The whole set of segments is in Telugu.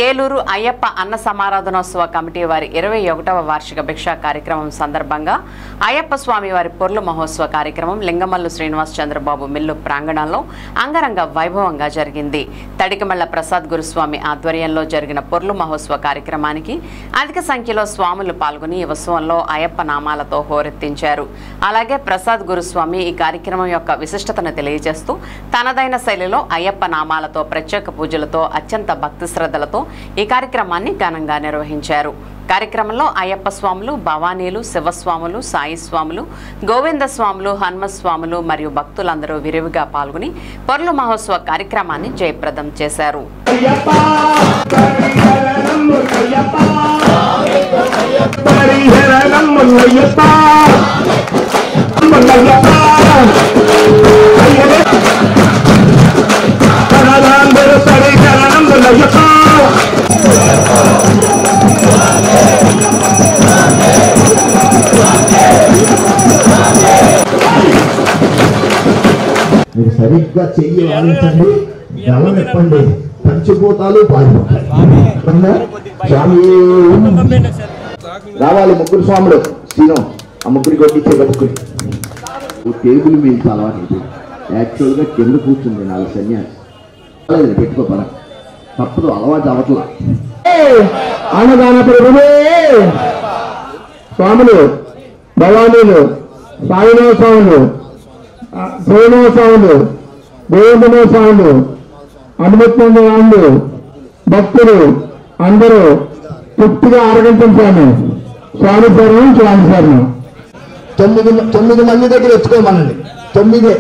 ఏలూరు అయ్యప్ప అన్న సమారాధనోత్సవ కమిటీ వారి 21వ వార్షిక భిక్షా కార్యక్రమం సందర్భంగా అయ్యప్ప స్వామి వారి పొర్లు మహోత్సవ కార్యక్రమం లింగమల్లు శ్రీనివాస్ చంద్రబాబు మిల్లు ప్రాంగణంలో అంగరంగ వైభవంగా జరిగింది. తడికమల్ల ప్రసాద్ గురుస్వామి ఆధ్వర్యంలో జరిగిన పొర్లు మహోత్సవ కార్యక్రమానికి అధిక సంఖ్యలో స్వాములు పాల్గొని ఈ ఉత్సవంలో అయ్యప్ప నామాలతో హోరెత్తించారు. అలాగే ప్రసాద్ గురుస్వామి ఈ కార్యక్రమం యొక్క విశిష్టతను తెలియజేస్తూ తనదైన శైలిలో అయ్యప్ప నామాలతో ప్రత్యేక పూజలతో అత్యంత భక్తి శ్రద్ధలతో ఈ కార్యక్రమాన్ని ఘనంగా నిర్వహించారు. కార్యక్రమంలో అయ్యప్ప స్వాములు, భవానీలు, శివస్వాములు, సాయి స్వాములు, గోవింద స్వాములు, హనుమత్ స్వాములు మరియు భక్తులందరూ విరివిగా పాల్గొని పొర్లు మహోత్సవ కార్యక్రమాన్ని జయప్రదం చేశారు. మీరు సరిగ్గా చెయ్యి వాడించండి, గలం ఎప్పండి, పంచిపోతాలు పారిపోతాయి. రావాలి ముగ్గురు స్వాములు, సీను ఆ ముగ్గురి కొట్టించే ముగ్గురి టేబుల్ మీద అలవాటు అయిపోయింది. యాక్చువల్గా కింద కూర్చుంది నాకు సన్యాసి పెట్టుకోపరా, తప్పదు, అలవాటు అవట్లా. అన్నదాన ప్రభువే స్వాములు, భవానీలు, సాయినాథ స్వాములు, శివనాథ స్వాములు, గోవిందనాథ స్వాములు, హనుమత్స్వాములు, భక్తులు అందరూ తృప్తిగా ఆరగించాను. స్వామి శరణం, స్వామి శరణం. 9 మంది దగ్గర వచ్చుకోమనండి. 9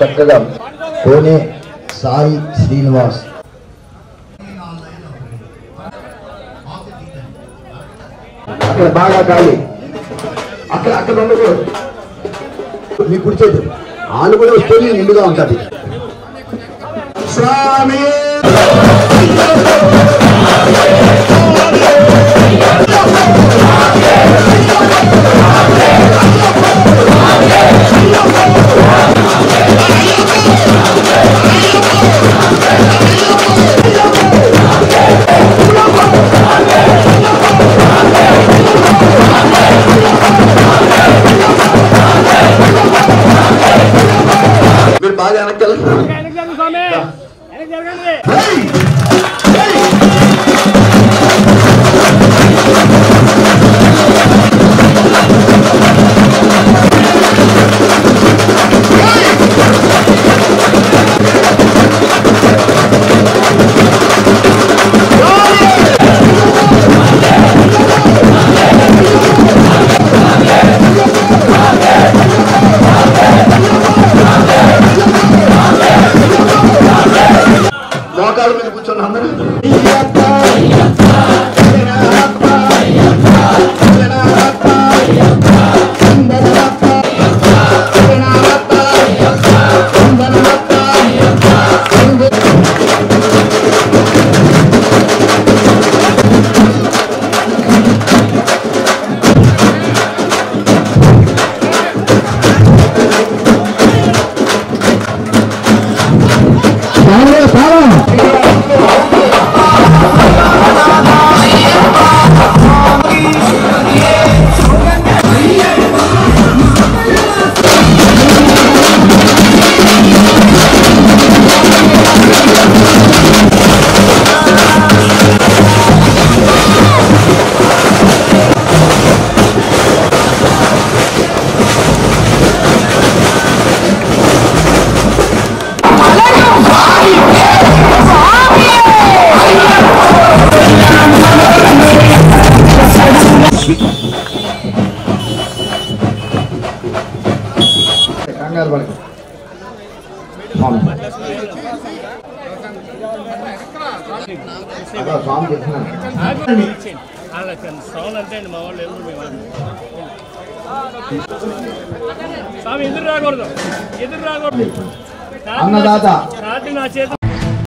చక్కగా కోనే సాయి శ్రీనివాస్ అక్కడ బాగా గాలి, అక్కడ ఉండకూడదు. మీ కుడిచేది ఆలు కూడా వస్తే నిండుగా ఉంటుంది. స్వామి మీరు బాగా వెనక్కి మోకాళ్ళ మీద కూర్చొని అందరూ కంగారు పడి స్వామి ఎదురు రాకూడదు. అన్నదాత